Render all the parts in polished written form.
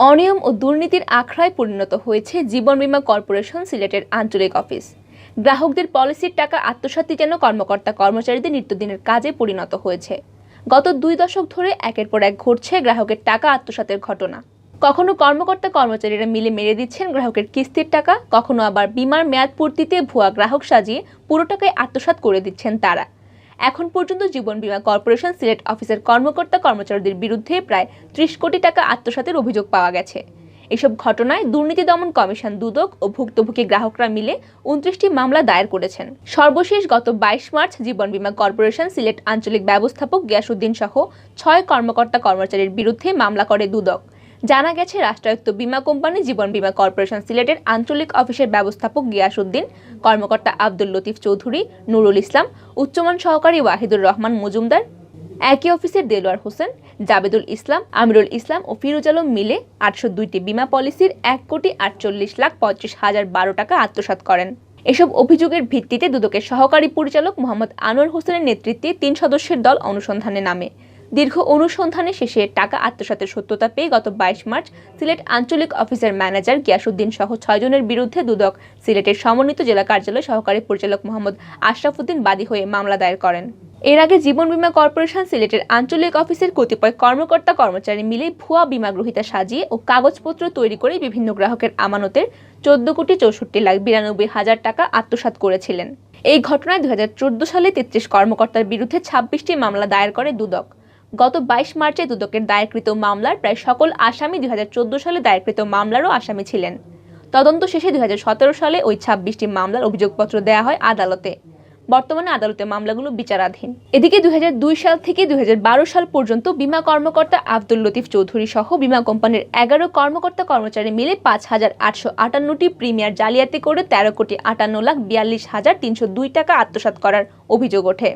অনিয়ম ও দুর্নীতির আখড়ায় পরিণত হয়েছে জীবন বীমা কর্পোরেশন সিলেটের আঞ্চলিক অফিস। গ্রাহকদের পলিসির টাকা আত্মসাৎই যেন কর্মকর্তা কর্মচারীদের নিত্যদিনের কাজে পরিণত হয়েছে। গত 2 দশক ধরে একের পর এক ঘটছে গ্রাহকের টাকা আত্মসাতের ঘটনা। কখনো কর্মকর্তা কর্মচারীরা মিলে মেরে দিচ্ছেন গ্রাহকের কিস্তির টাকা, কখনো আবার বীমার মেয়াদ পূর্তিতে ভুয়া গ্রাহক সাজিয়ে পুরো টাকায় আত্মসাৎ করে দিচ্ছেন তারা। এখন পর্যন্ত জীবন বীমা কর্পোরেশন সিলেট অফিসের কর্মকর্তা কর্মচারীদের বিরুদ্ধে প্রায় 30 কোটি টাকা আত্মসাতের অভিযোগ পাওয়া গেছে। এসব ঘটনায় দুর্নীতি দমন কমিশন দুদক ও ভুক্তভোগী গ্রাহকরা মিলে 29টি মামলা দায়ের করেছেন। সর্বশেষ গত 22 মার্চ জীবন বীমা কর্পোরেশন সিলেট আঞ্চলিক ব্যবস্থাপক গিয়াসউদ্দিন সহ 6 কর্মকর্তা কর্মচারীর বিরুদ্ধে মামলা করে দুদক। জানা গেছে, রাষ্ট্রায়ত্ত বীমা কোম্পানি জীবন বীমা কর্পোরেশন সিলেটের আঞ্চলিক অফিসের ব্যবস্থাপক গিয়াসউদ্দিন, কর্মকর্তা আব্দুল লতিফ চৌধুরী, নুরুল ইসলাম, উচ্চমান সহকারী ওয়াহিদুর রহমান মজুমদার, একই অফিসের দেলোয়ার হোসেন, জাবেদুল ইসলাম, আমিরুল ইসলাম ও ফিরোজ আলম মিলে 802টি বীমা পলিসির 1,48,40,012 টাকা আত্মসাৎ করেন। এসব অভিযোগের ভিত্তিতে দুদকের সহকারী পরিচালক মোহাম্মদ আনোয়ার হোসেনের নেতৃত্বে 3 সদস্যের দল অনুসন্ধানে নামে। দীর্ঘ অনুসন্ধানে শেষে টাকা আত্মসাতের সত্যতা পেয়ে গত 22 মার্চ সিলেট আঞ্চলিক অফিসের ম্যানেজার গিয়াসউদ্দিন সহ 6 জনের বিরুদ্ধে দুদক সিলেটের সমন্বিত জেলা কার্যালয় সহকারী পরিচালক মোহাম্মদ আশরাফুদ্দিন বাদী হয়ে মামলা দায়ের করেন। এর আগে জীবন বীমা কর্পোরেশন সিলেটের আঞ্চলিক অফিসের কতিপয় কর্মকর্তা কর্মচারী মিলে ভুয়া বীমা গ্রহীতা সাজিয়ে ও কাগজপত্র তৈরি করে বিভিন্ন গ্রাহকের আমানতের 14,64,92,000 টাকা আত্মসাৎ করেছিলেন। এই ঘটনায় 2014 সালে 33 কর্মকর্তার বিরুদ্ধে 26টি মামলা দায়ের করে দুদক। গত 22 মার্চে দুদকের দায়েরকৃত মামলার প্রায় সকল আসামি 2014 সালে দায়েরকৃত মামলারও আসামি ছিলেন। তদন্ত শেষে 2017 সালে ওই 26টি মামলার অভিযোগপত্র দেওয়া হয় আদালতে। বর্তমানে আদালতে মামলাগুলো বিচারাধীন। এদিকে 2002 সাল থেকে 2012 সাল পর্যন্ত বীমা কর্মকর্তা আব্দুল লতিফ চৌধুরী সহ বীমা কোম্পানির 11 কর্মকর্তা কর্মচারী মিলে 5,858টি প্রিমিয়ার জালিয়াতি করে 13,58,42,302 টাকা আত্মসাৎ করার অভিযোগ ওঠে।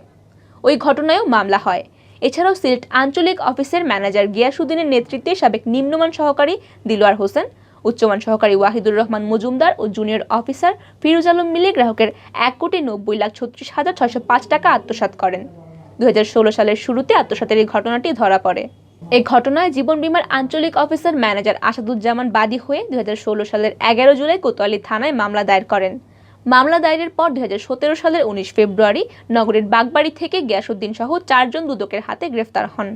ওই ঘটনায়ও মামলা হয়। এছাড়াও সিলেট আঞ্চলিক অফিসের ম্যানেজার গিয়াসউদ্দিনের নেতৃত্বে সাবেক নিম্নমান সহকারী দেলোয়ার হোসেন, উচ্চমান সহকারী ওয়াহিদুর রহমান মজুমদার ও জুনিয়র অফিসার ফিরোজ আলম মিলে গ্রাহকের 1,90,36,605 টাকা আত্মসাৎ করেন। 2016 সালের শুরুতে আত্মসাতের এই ঘটনাটি ধরা পড়ে। এই ঘটনায় জীবন বীমার আঞ্চলিক অফিসার ম্যানেজার আসাদুজ্জামান বাদী হয়ে 2016 সালের 11 জুলাই কোতোয়ালি থানায় মামলা দায়ের করেন। মামলা দায়েরের পর 2017 সালের 19 ফেব্রুয়ারি নগরের বাগবাড়ি থেকে গিয়াসউদ্দিন সহ 4 জন দুদকের হাতে গ্রেফতার হন।